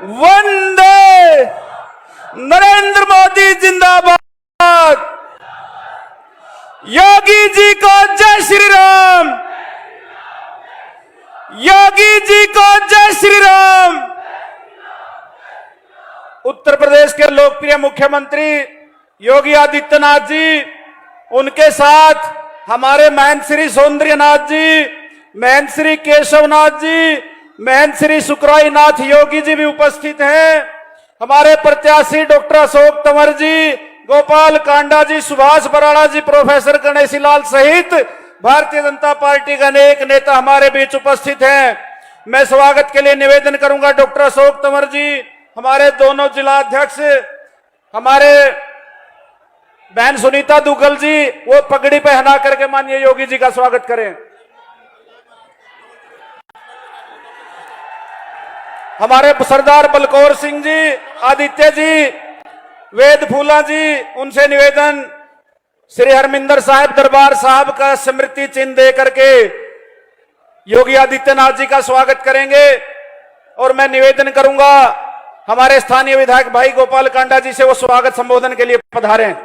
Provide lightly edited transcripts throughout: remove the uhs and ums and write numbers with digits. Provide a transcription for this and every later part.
वंदे नरेंद्र मोदी जिंदाबाद। योगी जी को जय श्री राम। योगी जी को जय श्री राम। उत्तर प्रदेश के लोकप्रिय मुख्यमंत्री योगी आदित्यनाथ जी, उनके साथ हमारे महंत श्री सौंदर्यनाथ जी, महंत श्री केशवनाथ जी, महंत श्री सुखरायनाथ योगी जी भी उपस्थित हैं। हमारे प्रत्याशी डॉक्टर अशोक तंवर जी, गोपाल कांडा जी, सुभाष बराड़ा जी, प्रोफेसर गणेशी लाल सहित भारतीय जनता पार्टी के अनेक नेता हमारे बीच उपस्थित हैं। मैं स्वागत के लिए निवेदन करूंगा डॉक्टर अशोक तंवर जी, हमारे दोनों जिला अध्यक्ष, हमारे बहन सुनीता दुग्गल जी, वो पगड़ी पहना करके माननीय योगी जी का स्वागत करें। हमारे सरदार बलकौर सिंह जी, आदित्य जी, वेद फूला जी, उनसे निवेदन श्री हरमिंदर साहिब दरबार साहब का स्मृति चिन्ह दे करके योगी आदित्यनाथ जी का स्वागत करेंगे। और मैं निवेदन करूंगा हमारे स्थानीय विधायक भाई गोपाल कांडा जी से वो स्वागत संबोधन के लिए पधारें।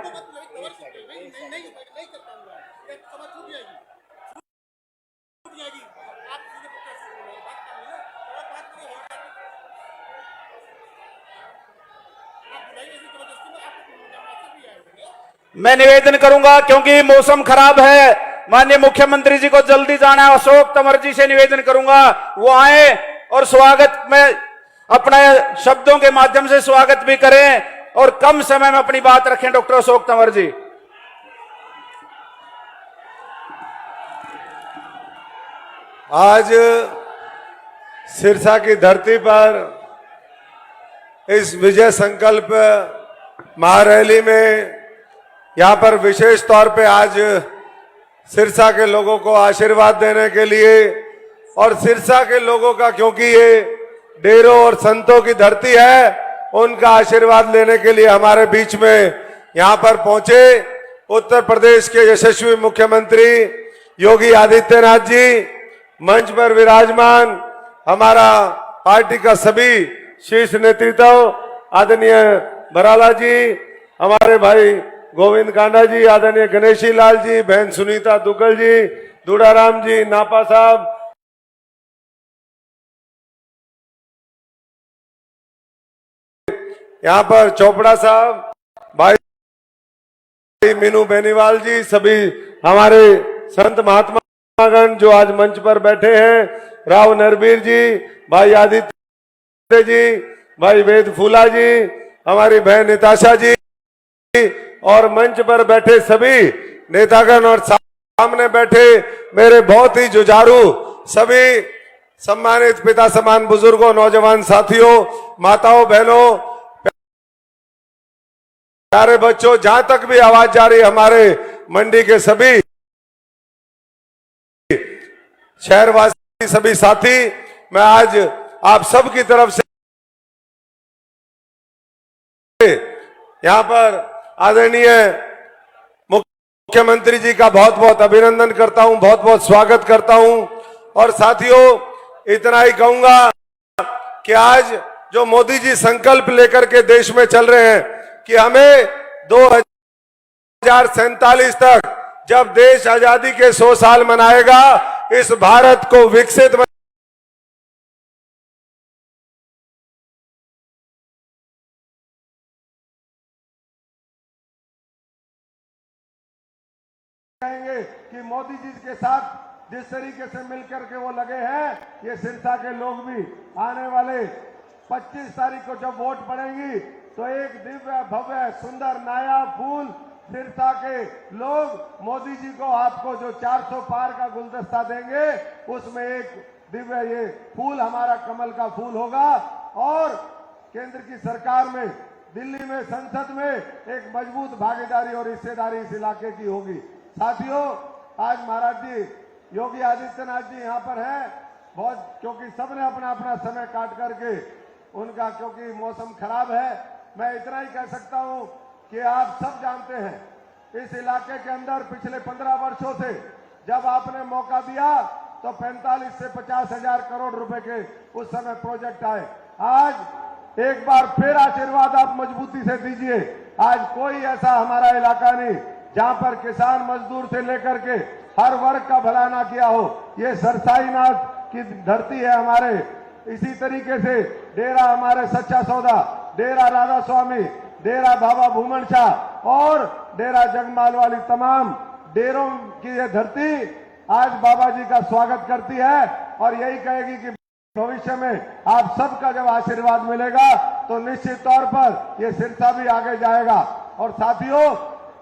मैं निवेदन करूंगा क्योंकि मौसम खराब है, माननीय मुख्यमंत्री जी को जल्दी जाना है। अशोक तंवर जी से निवेदन करूंगा वो आए और स्वागत में अपने शब्दों के माध्यम से स्वागत भी करें और कम समय में अपनी बात रखें। डॉक्टर अशोक तंवर जी। आज सिरसा की धरती पर इस विजय संकल्प महारैली में यहाँ पर विशेष तौर पे आज सिरसा के लोगों को आशीर्वाद देने के लिए और सिरसा के लोगों का, क्योंकि ये डेरों और संतों की धरती है, उनका आशीर्वाद लेने के लिए हमारे बीच में यहाँ पर पहुंचे उत्तर प्रदेश के यशस्वी मुख्यमंत्री योगी आदित्यनाथ जी, मंच पर विराजमान हमारा पार्टी का सभी शीर्ष नेतृत्व, आदरणीय बराला जी, हमारे भाई गोविंद कांडा जी, आदरणीय गणेशी लाल जी, बहन सुनीता दुग्गल जी, दूडाराम जी, नापा साहब, यहाँ पर चोपड़ा साहब, भाई मीनू बेनीवाल जी, सभी हमारे संत महात्मागण जो आज मंच पर बैठे हैं, राव नरबीर जी, भाई आदित्य जी, भाई वेद फूला जी, हमारी बहन निताशा जी और मंच पर बैठे सभी नेतागण और सामने बैठे मेरे बहुत ही जुझारू सभी सम्मानित पिता समान बुजुर्गों, नौजवान साथियों, माताओं, बहनों, प्यारे बच्चों, जहां तक भी आवाज जा रही है, हमारे मंडी के सभी शहरवासी, सभी साथी, मैं आज आप सब की तरफ से यहाँ पर आदरणीय मुख्यमंत्री जी का बहुत बहुत अभिनंदन करता हूं, बहुत बहुत स्वागत करता हूं। और साथियों, इतना ही कहूंगा कि आज जो मोदी जी संकल्प लेकर के देश में चल रहे हैं कि हमें 2047 तक, जब देश आजादी के 100 साल मनाएगा, इस भारत को विकसित कि मोदी जी के साथ जिस तरीके से मिलकर के वो लगे हैं, ये सिरसा के लोग भी आने वाले 25 तारीख को जब वोट पड़ेगी तो एक दिव्य भव्य सुंदर नया फूल सिरसा के लोग मोदी जी को, आपको जो 400 पार का गुलदस्ता देंगे, उसमें एक दिव्य ये फूल हमारा कमल का फूल होगा। और केंद्र की सरकार में, दिल्ली में, संसद में एक मजबूत भागीदारी और हिस्सेदारी इस इलाके की होगी। साथियों, आज महाराज जी योगी आदित्यनाथ जी यहाँ पर हैं बहुत, क्योंकि सबने अपना अपना समय काट करके उनका, क्योंकि मौसम खराब है, मैं इतना ही कह सकता हूँ कि आप सब जानते हैं इस इलाके के अंदर पिछले 15 वर्षों से जब आपने मौका दिया तो 45 से 50 हजार करोड़ रुपए के उस समय प्रोजेक्ट आए। आज एक बार फिर आशीर्वाद आप मजबूती से दीजिए। आज कोई ऐसा हमारा इलाका नहीं जहां पर किसान मजदूर से लेकर के हर वर्ग का भला ना किया हो। ये सरसाईनाथ की धरती है हमारे। इसी तरीके से डेरा हमारे सच्चा सौदा, डेरा राधा स्वामी, डेरा बाबा भूमन शाह और डेरा जगमाल वाली तमाम डेरों की ये धरती आज बाबा जी का स्वागत करती है और यही कहेगी कि भविष्य में आप सबका जब आशीर्वाद मिलेगा तो निश्चित तौर पर ये सिरसा भी आगे जाएगा। और साथियों,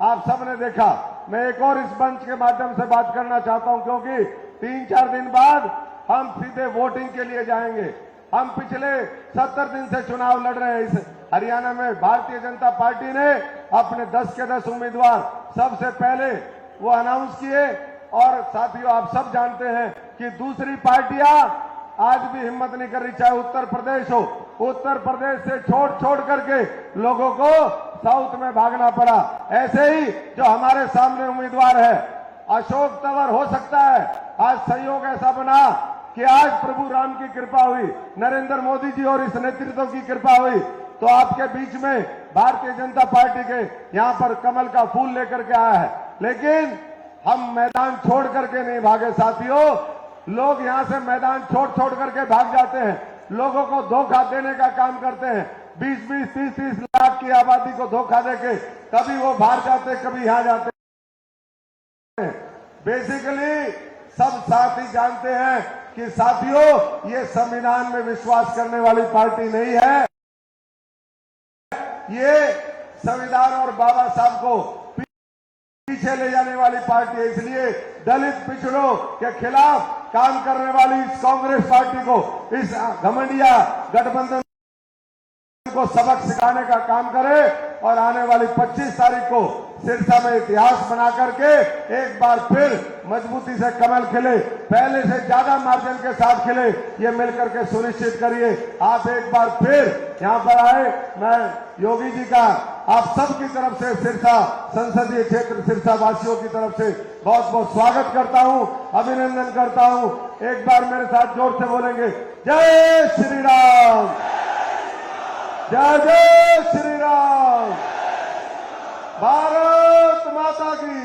आप सबने देखा, मैं एक और इस मंच के माध्यम से बात करना चाहता हूं क्योंकि 3-4 दिन बाद हम सीधे वोटिंग के लिए जाएंगे। हम पिछले 70 दिन से चुनाव लड़ रहे हैं। इस हरियाणा में भारतीय जनता पार्टी ने अपने 10 के 10 उम्मीदवार सबसे पहले वो अनाउंस किए और साथियों आप सब जानते हैं कि दूसरी पार्टियां आज भी हिम्मत नहीं कर रही, चाहे उत्तर प्रदेश हो। उत्तर प्रदेश से छोड़ करके लोगों को साउथ में भागना पड़ा। ऐसे ही जो हमारे सामने उम्मीदवार है अशोक तंवर, हो सकता है आज संयोग ऐसा बना कि आज प्रभु राम की कृपा हुई, नरेंद्र मोदी जी और इस नेतृत्व की कृपा हुई तो आपके बीच में भारतीय जनता पार्टी के यहां पर कमल का फूल लेकर के आया है। लेकिन हम मैदान छोड़ करके नहीं भागे साथियों। लोग यहां से मैदान छोड़ करके भाग जाते हैं, लोगों को धोखा देने का काम करते हैं। 20-20, 30-30 लाख की आबादी को धोखा देके कभी वो बाहर जाते, कभी यहां जाते। बेसिकली सब साथी जानते हैं कि साथियों ये संविधान में विश्वास करने वाली पार्टी नहीं है। ये संविधान और बाबा साहब को पीछे ले जाने वाली पार्टी है। इसलिए दलित पिछड़ों के खिलाफ काम करने वाली इस कांग्रेस पार्टी को, इस घमंडिया गठबंधन को सबक सिखाने का काम करे और आने वाली 25 तारीख को सिरसा में इतिहास बना करके एक बार फिर मजबूती से कमल खिले, पहले से ज्यादा मार्जिन के साथ खिले, ये मिलकर के सुनिश्चित करिए। आप एक बार फिर यहां पर आए। मैं योगी जी का आप सबकी तरफ से, सिरसा संसदीय क्षेत्र सिरसा वासियों की तरफ से बहुत बहुत स्वागत करता हूं, अभिनंदन करता हूं। एक बार मेरे साथ जोर से बोलेंगे, जय श्री राम, जय जय श्री राम, भारत माता की।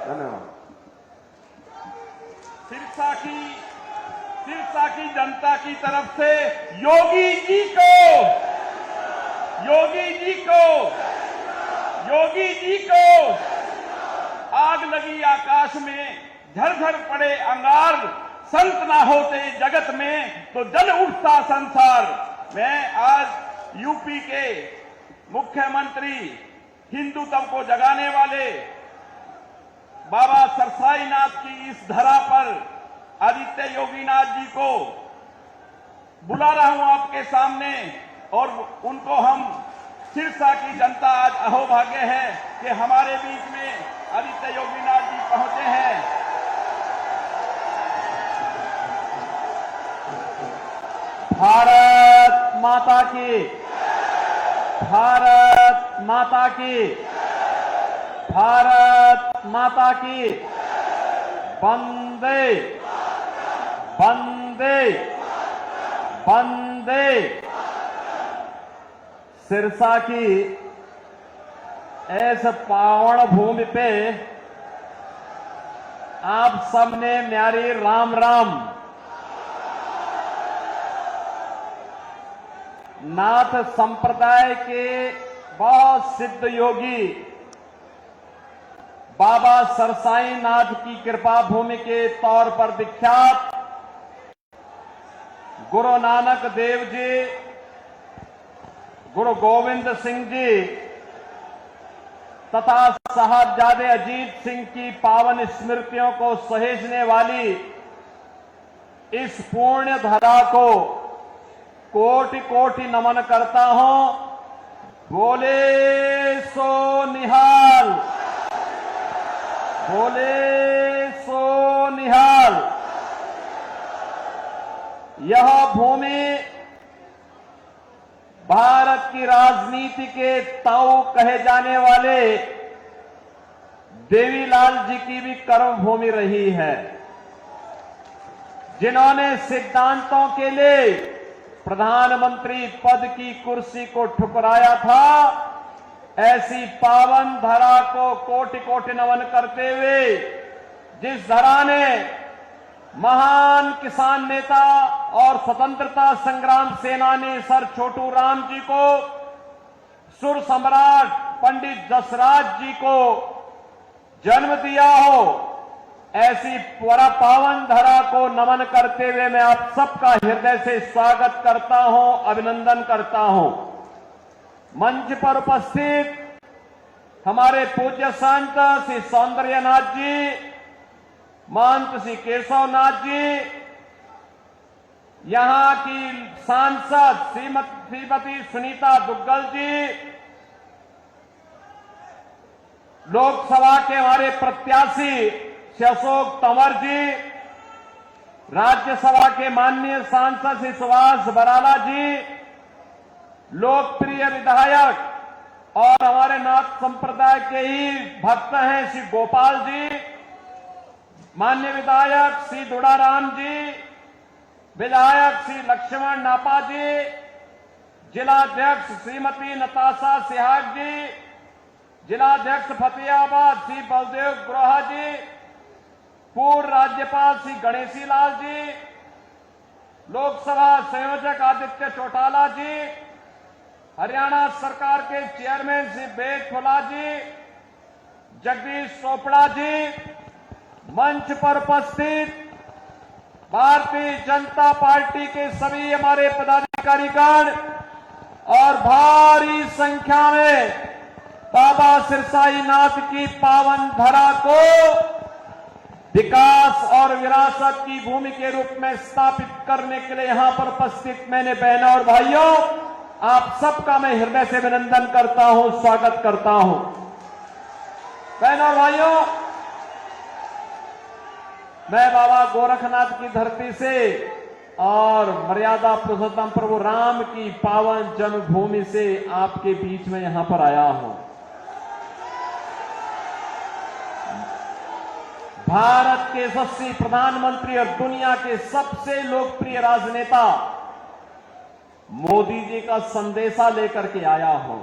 धन्यवाद। सिरसा की जनता की तरफ से योगी जी को आग लगी आकाश में, झरझर पड़े अंगार, संत ना होते जगत में तो जल उठता संसार। मैं आज यूपी के मुख्यमंत्री, हिंदुत्व को जगाने वाले बाबा सरसाईनाथ की इस धरा पर आदित्य योगीनाथ जी को बुला रहा हूं आपके सामने और उनको हम सिरसा की जनता आज अहोभाग्य है कि हमारे बीच में आदित्य योगीनाथ जी पहुंचे हैं। भारत माता की, भारत माता की, भारत माता की। वंदे वंदे वंदे। सिरसा की इस पावन भूमि पे आप सबने न्यारी राम राम। नाथ संप्रदाय के बहुत सिद्ध योगी बाबा सरसाईनाथ की कृपा भूमि के तौर पर विख्यात गुरु नानक देव जी, गुरु गोविंद सिंह जी तथा साहबजादे अजीत सिंह की पावन स्मृतियों को सहेजने वाली इस पुण्य धरा को कोटि कोटि नमन करता हूं। बोले सो निहाल, बोले सो निहाल। यह भूमि भारत की राजनीति के ताऊ कहे जाने वाले देवीलाल जी की भी कर्म भूमि रही है, जिन्होंने सिद्धांतों के लिए प्रधानमंत्री पद की कुर्सी को ठुकराया था, ऐसी पावन धरा को कोटि कोटि नमन करते हुए, जिस धरा ने महान किसान नेता और स्वतंत्रता संग्राम सेनानी सर छोटू राम जी को, सुर सम्राट पंडित जसराज जी को जन्म दिया हो, ऐसी पूरा पावन धरा को नमन करते हुए मैं आप सबका हृदय से स्वागत करता हूं, अभिनंदन करता हूं। मंच पर उपस्थित हमारे पूज्य संत श्री सौंदर्यनाथ जी, महंत श्री केशवनाथ जी, यहां की सांसद श्रीमती सुनीता दुग्गल जी, लोकसभा के हमारे प्रत्याशी श्री अशोक तंवर जी, राज्यसभा के माननीय सांसद श्री सुभाष बराला जी, लोकप्रिय विधायक और हमारे नाथ संप्रदाय के ही भक्त हैं श्री गोपाल जी, माननीय विधायक श्री दुड़ाराम जी, विधायक श्री लक्ष्मण नापा जी, जिलाध्यक्ष श्रीमती नताशा सिहाग जी, जिलाध्यक्ष फतेहाबाद श्री बलदेव ग्रोहा जी, पूर्व राज्यपाल श्री गणेशी लाल जी, लोकसभा संयोजक आदित्य चौटाला जी, हरियाणा सरकार के चेयरमैन श्री बेग फुला जी, जगदीश चोपड़ा जी, मंच पर उपस्थित भारतीय जनता पार्टी के सभी हमारे पदाधिकारीगण और भारी संख्या में बाबा सिरसाई नाथ की पावन धरा को विकास और विरासत की भूमि के रूप में स्थापित करने के लिए यहां पर उपस्थित मैंने बहनों और भाइयों, आप सबका मैं हृदय से अभिनंदन करता हूं, स्वागत करता हूं। बहनों और भाइयों, मैं बाबा गोरखनाथ की धरती से और मर्यादा पुरुषोत्तम प्रभु राम की पावन जन्मभूमि से आपके बीच में यहां पर आया हूं। भारत के यशस्वी प्रधानमंत्री और दुनिया के सबसे लोकप्रिय राजनेता मोदी जी का संदेशा लेकर के आया हूं,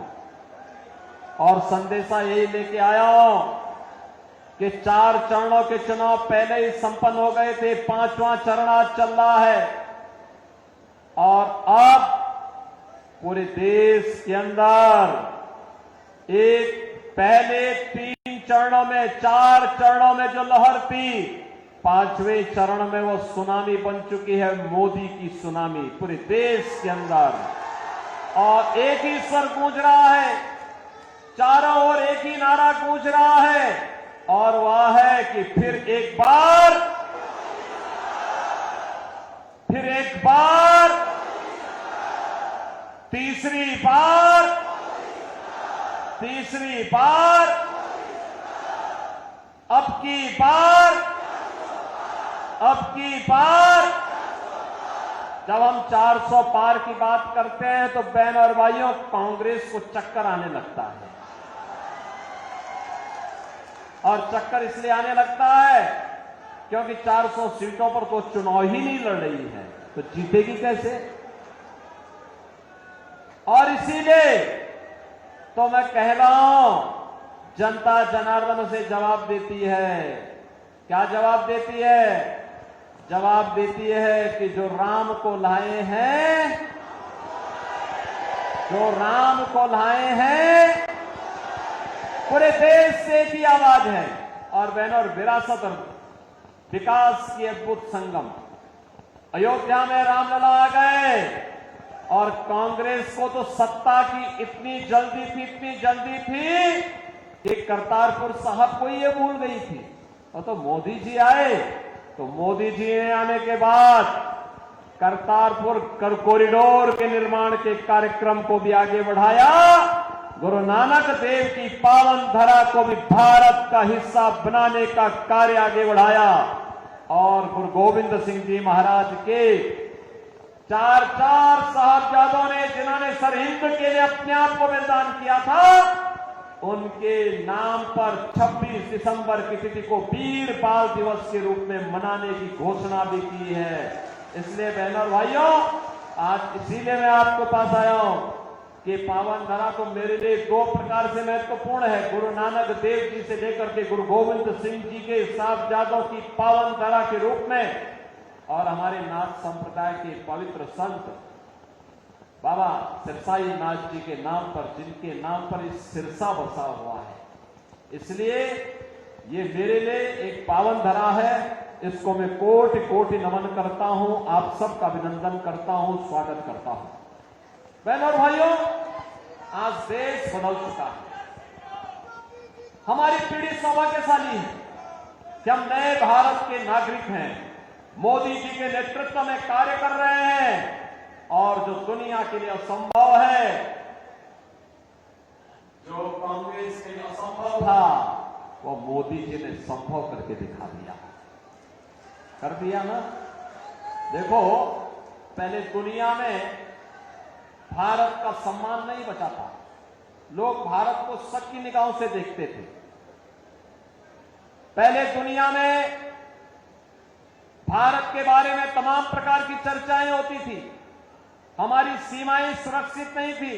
और संदेशा यही लेके आया हूं कि 4 चरणों के चुनाव पहले ही संपन्न हो गए थे, 5वां चरण आज चल रहा है, और अब पूरे देश के अंदर एक पहले 3 चरणों में, 4 चरणों में जो लहर थी, 5वें चरण में वो सुनामी बन चुकी है, मोदी की सुनामी पूरे देश के अंदर। और एक ही स्वर गूंज रहा है, चारों ओर एक ही नारा गूंज रहा है, और वह है कि फिर एक बार, तीसरी बार, अब की बार जब हम 400 पार की बात करते हैं तो बहन और भाइयों, कांग्रेस को चक्कर आने लगता है, और चक्कर इसलिए आने लगता है क्योंकि 400 सीटों पर तो चुनाव ही नहीं लड़ रही है, तो जीतेगी कैसे। और इसीलिए तो मैं कह रहा हूं, जनता जनार्दन से जवाब देती है। क्या जवाब देती है? जवाब देती है कि जो राम को लाए हैं, पूरे देश से एक ही आवाज है। और बहनों, और विरासत और विकास की अद्भुत संगम, अयोध्या में रामलला आ गए, और कांग्रेस को तो सत्ता की इतनी जल्दी थी कि करतारपुर साहब को ये भूल गई थी। और तो मोदी जी आए, तो मोदी जी ने आने के बाद करतारपुर कॉरिडोर के निर्माण के कार्यक्रम को भी आगे बढ़ाया, गुरु नानक देव की पावन धरा को भी भारत का हिस्सा बनाने का कार्य आगे बढ़ाया, और गुरु गोविंद सिंह जी महाराज के 4 साहबजादों ने, जिन्होंने सरहिंद के लिए अपने आप को बलिदान किया था, उनके नाम पर 26 दिसंबर की तिथि को वीर बाल दिवस के रूप में मनाने की घोषणा भी की है। इसलिए बहनों और भाइयों, आज इसीलिए मैं आपको पास आया हूं कि पावन धरा तो मेरे लिए दो प्रकार से महत्वपूर्ण है। गुरु नानक देव जी से लेकर के गुरु गोविंद सिंह जी के साहबजादों की पावन धरा के रूप में, और हमारे नाथ संप्रदाय के पवित्र संत बाबा सिरसाई नाथ जी के नाम पर, जिनके नाम पर इस सिरसा बसा हुआ है, इसलिए ये मेरे लिए एक पावन धरा है। इसको मैं कोटि कोटि नमन करता हूं, आप सबका अभिनंदन करता हूं, स्वागत करता हूं। बहनों और भाइयों, आज देश बदल चुका है। हमारी पीढ़ी सौभाग्यशाली है कि हम नए भारत के नागरिक हैं, मोदी जी के नेतृत्व में कार्य कर रहे हैं, और जो दुनिया के लिए असंभव है, जो कांग्रेस के लिए असंभव था, वो मोदी जी ने संभव करके दिखा दिया। कर दिया ना। देखो, पहले दुनिया में भारत का सम्मान नहीं बचा था, लोग भारत को शक की निगाहों से देखते थे। पहले दुनिया में भारत के बारे में तमाम प्रकार की चर्चाएं होती थी, हमारी सीमाएं सुरक्षित नहीं थी,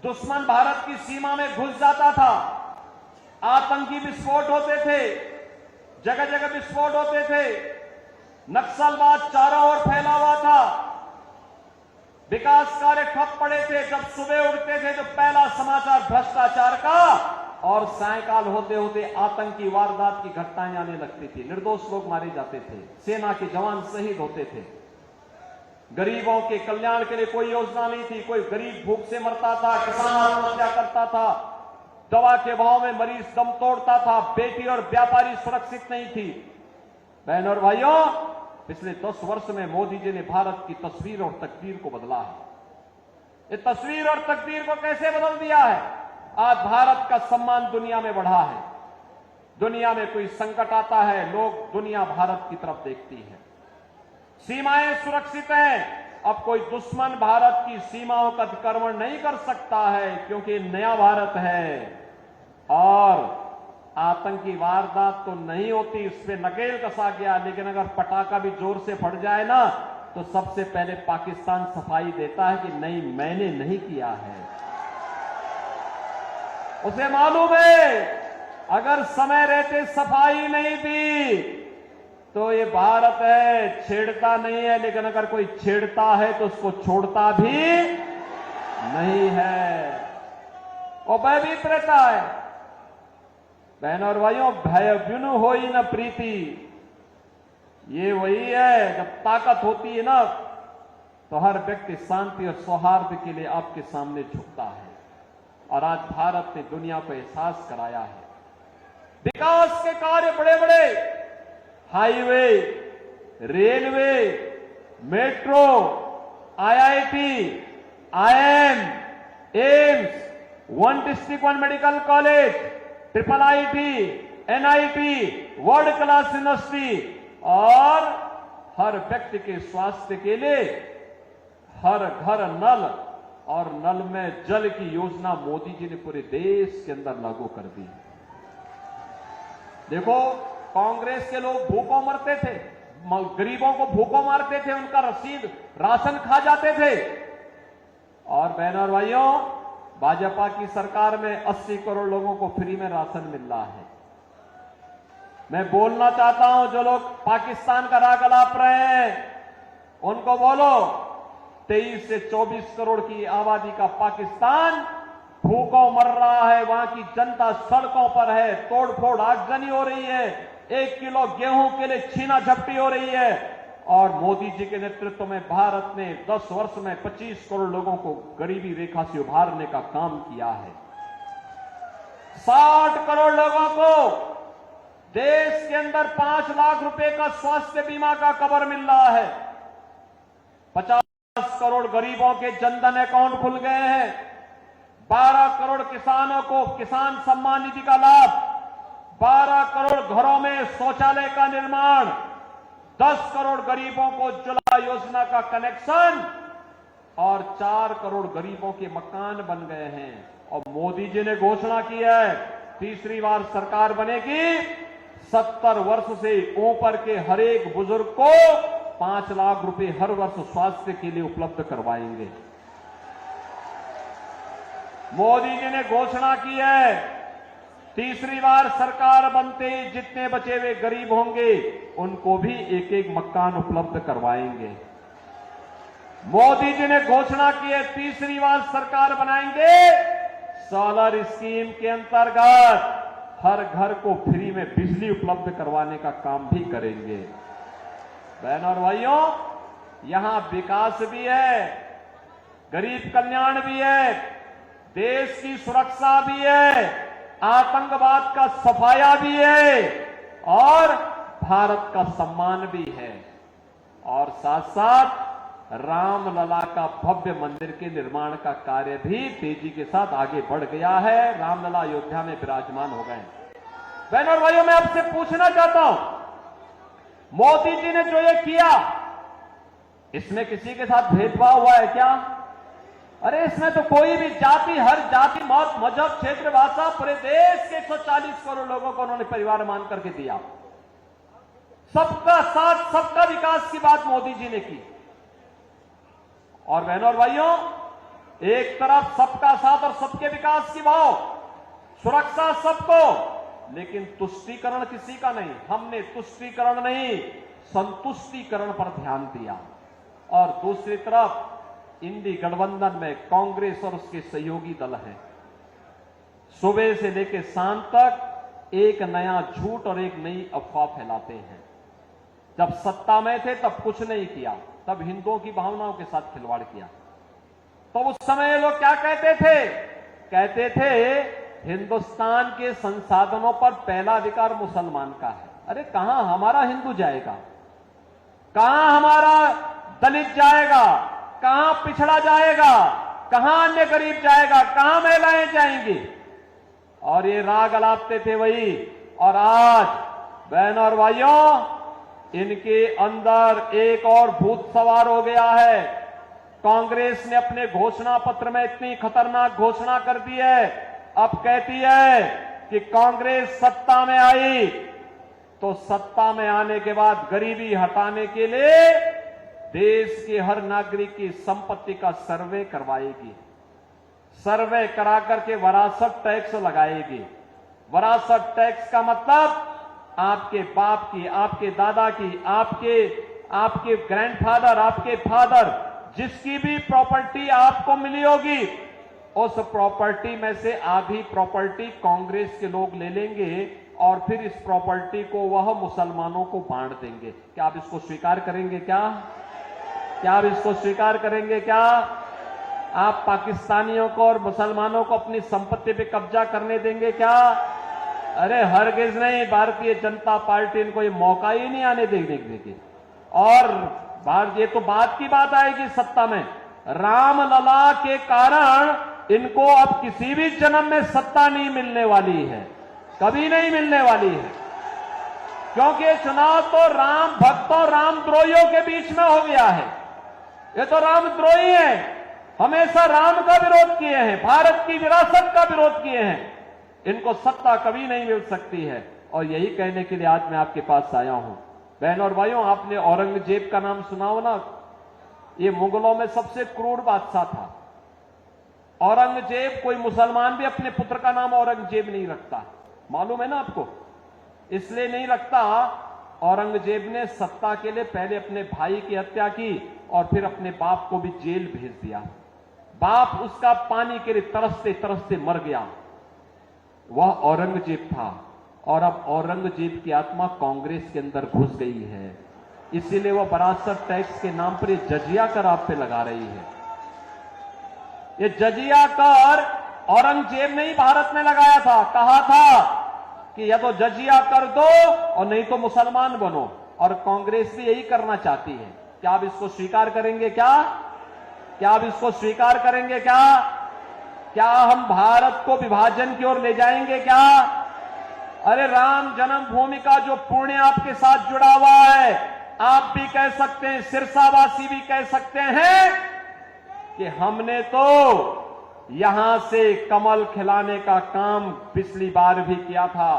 दुश्मन भारत की सीमा में घुस जाता था, आतंकी विस्फोट होते थे, जगह जगह विस्फोट होते थे, नक्सलवाद चारों ओर फैला हुआ था, विकास कार्य ठप पड़े थे। जब सुबह उठते थे तो पहला समाचार भ्रष्टाचार का, और सायंकाल होते होते आतंकी वारदात की घटनाएं आने लगती थी, निर्दोष लोग मारे जाते थे, सेना के जवान शहीद होते थे। गरीबों के कल्याण के लिए कोई योजना नहीं थी, कोई गरीब भूख से मरता था, किसान आत्महत्या करता था, दवा के भाव में मरीज दम तोड़ता था, बेटी और व्यापारी सुरक्षित नहीं थी। बहनों और भाइयों, पिछले 10 वर्ष में मोदी जी ने भारत की तस्वीर और तकदीर को बदला है। ये तस्वीर और तकदीर को कैसे बदल दिया है? आज भारत का सम्मान दुनिया में बढ़ा है। दुनिया में कोई संकट आता है, लोग दुनिया भारत की तरफ देखती है। सीमाएं सुरक्षित हैं, अब कोई दुश्मन भारत की सीमाओं का अतिक्रमण नहीं कर सकता है, क्योंकि नया भारत है, और आतंकी वारदात तो नहीं होती, इस पे नकेल कसा गया। लेकिन अगर पटाखा भी जोर से फट जाए ना, तो सबसे पहले पाकिस्तान सफाई देता है कि नहीं, मैंने नहीं किया है। उसे मालूम है अगर समय रहते सफाई नहीं दी तो ये भारत है, छेड़ता नहीं है, लेकिन अगर कोई छेड़ता है तो उसको छोड़ता भी नहीं है, और भयभीत रहता है। बहनों और भाइयों, भय बिनु होई न प्रीति, ये वही है, जब ताकत होती है ना, तो हर व्यक्ति शांति और सौहार्द के लिए आपके सामने झुकता है। और आज भारत ने दुनिया को एहसास कराया है। विकास के कार्य बड़े बड़े, highway, railway, metro, IIT, IIM, AIIMS, one district one medical college, triple IT, NIT, world class university, और हर व्यक्ति के स्वास्थ्य के लिए हर घर नल, और नल में जल की योजना मोदी जी ने पूरे देश के अंदर लागू कर दी। देखो, कांग्रेस के लोग भूखों मरते थे, गरीबों को भूखों मारते थे, उनका रसीद राशन खा जाते थे। और बहनों और भाइयों, भाजपा की सरकार में 80 करोड़ लोगों को फ्री में राशन मिल रहा है। मैं बोलना चाहता हूं, जो लोग पाकिस्तान का राग अलाप रहे हैं, उनको बोलो, 23 से 24 करोड़ की आबादी का पाकिस्तान भूखों मर रहा है, वहां की जनता सड़कों पर है, तोड़फोड़ आगजनी हो रही है, 1 किलो गेहूं के लिए छीना झपटी हो रही है। और मोदी जी के नेतृत्व में भारत ने 10 वर्ष में 25 करोड़ लोगों को गरीबी रेखा से उभारने का काम किया है। 60 करोड़ लोगों को देश के अंदर 5 लाख रुपए का स्वास्थ्य बीमा का कवर मिल रहा है। 50 करोड़ गरीबों के जनधन अकाउंट खुल गए हैं। 12 करोड़ किसानों को किसान सम्मान निधि का लाभ, 12 करोड़ घरों में शौचालय का निर्माण, 10 करोड़ गरीबों को उज्ज्वला योजना का कनेक्शन, और 4 करोड़ गरीबों के मकान बन गए हैं। और मोदी जी ने घोषणा की है, तीसरी बार सरकार बनेगी, 70 वर्ष से ऊपर के हर एक बुजुर्ग को 5 लाख रुपए हर वर्ष स्वास्थ्य के लिए उपलब्ध करवाएंगे। मोदी जी ने घोषणा की है, तीसरी बार सरकार बनते ही जितने बचे हुए गरीब होंगे उनको भी एक एक मकान उपलब्ध करवाएंगे। मोदी जी ने घोषणा की है, तीसरी बार सरकार बनाएंगे, सोलर स्कीम के अंतर्गत हर घर को फ्री में बिजली उपलब्ध करवाने का काम भी करेंगे। बहनों और भाइयों, यहां विकास भी है, गरीब कल्याण भी है, देश की सुरक्षा भी है, आतंकवाद का सफाया भी है और भारत का सम्मान भी है। और साथ साथ रामलला का भव्य मंदिर के निर्माण का कार्य भी तेजी के साथ आगे बढ़ गया है। रामलला अयोध्या में विराजमान हो गए। बहनों और भाइयों, मैं आपसे पूछना चाहता हूं, मोदी जी ने जो ये किया, इसमें किसी के साथ भेदभाव हुआ है क्या? अरे इसमें तो कोई भी जाति, हर जाति, मत, मजहब, क्षेत्र, भाषा, पूरे देश के 140 करोड़ लोगों को उन्होंने परिवार मान करके दिया। सबका साथ, सबका विकास की बात मोदी जी ने की। और बहनों और भाइयों, एक तरफ सबका साथ और सबके विकास की भाव, सुरक्षा सबको, लेकिन तुष्टीकरण किसी का नहीं। हमने तुष्टीकरण नहीं, संतुष्टीकरण पर ध्यान दिया। और दूसरी तरफ इंडी गठबंधन में कांग्रेस और उसके सहयोगी दल हैं। सुबह से लेकर शाम तक एक नया झूठ और एक नई अफवाह फैलाते हैं। जब सत्ता में थे तब कुछ नहीं किया, तब हिंदुओं की भावनाओं के साथ खिलवाड़ किया। तो उस समय ये लोग क्या कहते थे? कहते थे हिंदुस्तान के संसाधनों पर पहला अधिकार मुसलमान का है। अरे कहां हमारा हिंदू जाएगा, कहां हमारा दलित जाएगा, कहां पिछड़ा जाएगा, कहां अन्य गरीब जाएगा, कहां महिलाएं जाएंगी? और ये राग अलापते थे वही। और आज बहनों और भाइयों, इनके अंदर एक और भूत सवार हो गया है। कांग्रेस ने अपने घोषणा पत्र में इतनी खतरनाक घोषणा कर दी है, अब कहती है कि कांग्रेस सत्ता में आई तो सत्ता में आने के बाद गरीबी हटाने के लिए देश के हर नागरिक की संपत्ति का सर्वे करवाएगी। सर्वे करा करके वरासत टैक्स लगाएगी। वरासत टैक्स का मतलब आपके बाप की, आपके दादा की, आपके ग्रैंडफादर, आपके फादर, जिसकी भी प्रॉपर्टी आपको मिली होगी, उस प्रॉपर्टी में से आधी प्रॉपर्टी कांग्रेस के लोग ले लेंगे और फिर इस प्रॉपर्टी को वह मुसलमानों को बांट देंगे। क्या आप इसको स्वीकार करेंगे? क्या आप इसको स्वीकार करेंगे? क्या आप पाकिस्तानियों को और मुसलमानों को अपनी संपत्ति पे कब्जा करने देंगे? क्या? अरे हरगिज नहीं। भारतीय जनता पार्टी इनको ये मौका ही नहीं आने देगी। और ये तो बात की बात आएगी सत्ता में। रामलला के कारण इनको अब किसी भी जन्म में सत्ता नहीं मिलने वाली है, कभी नहीं मिलने वाली है, क्योंकि ये चुनाव तो राम भक्तों, रामद्रोहियों के बीच में हो गया है। ये तो रामद्रोही हैं, हमेशा राम का विरोध किए हैं, भारत की विरासत का विरोध किए हैं। इनको सत्ता कभी नहीं मिल सकती है। और यही कहने के लिए आज मैं आपके पास आया हूं। बहनों और भाइयों, आपने औरंगजेब का नाम सुना हो ना? ये मुगलों में सबसे क्रूर बादशाह था। औरंगजेब, कोई मुसलमान भी अपने पुत्र का नाम औरंगजेब नहीं रखता, मालूम है ना आपको? इसलिए नहीं रखता, औरंगजेब ने सत्ता के लिए पहले अपने भाई की हत्या की और फिर अपने बाप को भी जेल भेज दिया। बाप उसका पानी के लिए तरसते तरसते मर गया। वह औरंगजेब था। और अब औरंगजेब की आत्मा कांग्रेस के अंदर घुस गई है, इसीलिए वह वरासत टैक्स के नाम पर ये जजिया कर आप पे लगा रही है। ये जजिया कर औरंगजेब ने ही भारत में लगाया था। कहा था कि या तो जजिया कर दो और नहीं तो मुसलमान बनो। और कांग्रेस भी यही करना चाहती है। क्या आप इसको स्वीकार करेंगे? क्या आप इसको स्वीकार करेंगे? क्या हम भारत को विभाजन की ओर ले जाएंगे? क्या? अरे राम जन्मभूमि का जो पुण्य आपके साथ जुड़ा हुआ है, आप भी कह सकते हैं, सिरसावासी भी कह सकते हैं कि हमने तो यहां से कमल खिलाने का काम पिछली बार भी किया था।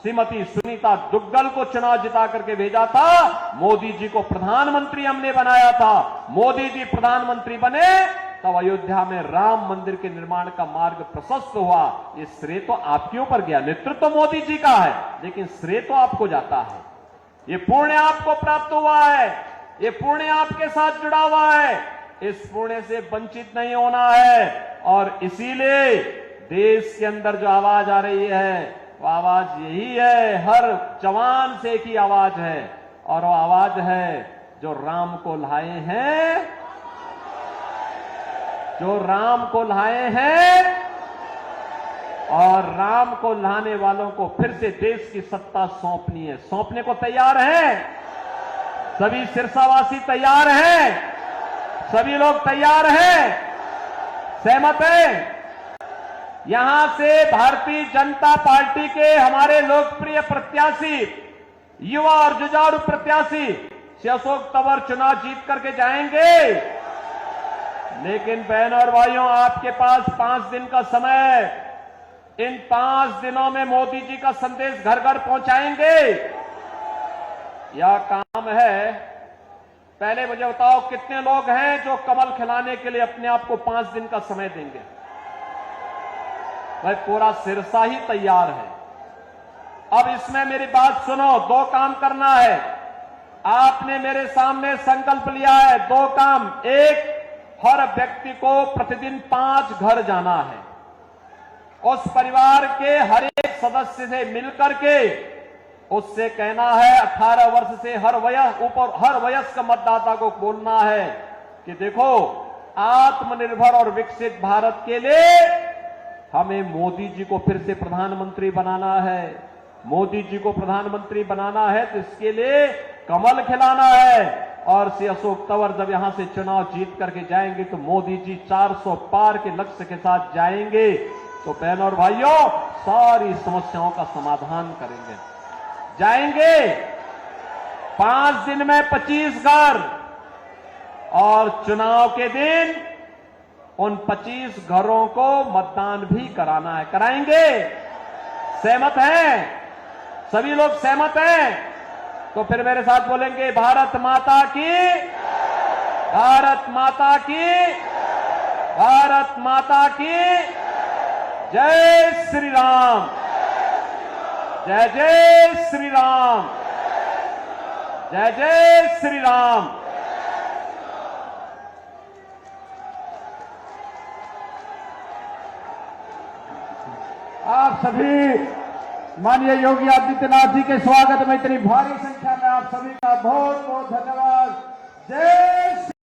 श्रीमती सुनीता दुग्गल को चुनाव जिता करके भेजा था। मोदी जी को प्रधानमंत्री हमने बनाया था। मोदी जी प्रधानमंत्री बने तब अयोध्या में राम मंदिर के निर्माण का मार्ग प्रशस्त हुआ। ये श्रेय तो आपके ऊपर गया, नेतृत्व तो मोदी जी का है, लेकिन श्रेय तो आपको जाता है। ये पुण्य आपको प्राप्त हुआ है, ये पुण्य आपके साथ जुड़ा हुआ है। इस पुण्य से वंचित नहीं होना है। और इसीलिए देश के अंदर जो आवाज आ रही है वो आवाज यही है, हर जवान से की आवाज है, और वो आवाज है जो राम को लाए हैं, जो राम को लाए हैं, और राम को लाने वालों को फिर से देश की सत्ता सौंपनी है। सौंपने को तैयार हैं? सभी सिरसावासी तैयार हैं? सभी लोग तैयार हैं? सहमत हैं? यहां से भारतीय जनता पार्टी के हमारे लोकप्रिय प्रत्याशी, युवा और जुझारू प्रत्याशी श्री अशोक तंवर चुनाव जीत करके जाएंगे। लेकिन बहनों और भाइयों, आपके पास 5 दिन का समय है। इन 5 दिनों में मोदी जी का संदेश घर घर पहुंचाएंगे। यह काम है। पहले मुझे बताओ, कितने लोग हैं जो कमल खिलाने के लिए अपने आप को 5 दिन का समय देंगे? भाई पूरा सिरसा ही तैयार है। अब इसमें मेरी बात सुनो, 2 काम करना है। आपने मेरे सामने संकल्प लिया है 2 काम। एक, हर व्यक्ति को प्रतिदिन 5 घर जाना है। उस परिवार के हर एक सदस्य से मिलकर के उससे कहना है, 18 वर्ष से हर वयस्क मतदाता को बोलना है कि देखो, आत्मनिर्भर और विकसित भारत के लिए हमें मोदी जी को फिर से प्रधानमंत्री बनाना है। मोदी जी को प्रधानमंत्री बनाना है तो इसके लिए कमल खिलाना है। और श्री अशोक तंवर जब यहां से चुनाव जीत करके जाएंगे तो मोदी जी 400 पार के लक्ष्य के साथ जाएंगे। तो बहनों और भाइयों, सारी समस्याओं का समाधान करेंगे। जाएंगे 5 दिन में 25 घर, और चुनाव के दिन उन 25 घरों को मतदान भी कराना है। कराएंगे? सहमत हैं? सभी लोग सहमत हैं? तो फिर मेरे साथ बोलेंगे, भारत माता की, भारत माता की, भारत माता की जय श्री राम, जय जय श्री राम, जय जय श्री राम। आप सभी माननीय योगी आदित्यनाथ जी के स्वागत में इतनी भारी संख्या में आप सभी का बहुत बहुत धन्यवाद। जय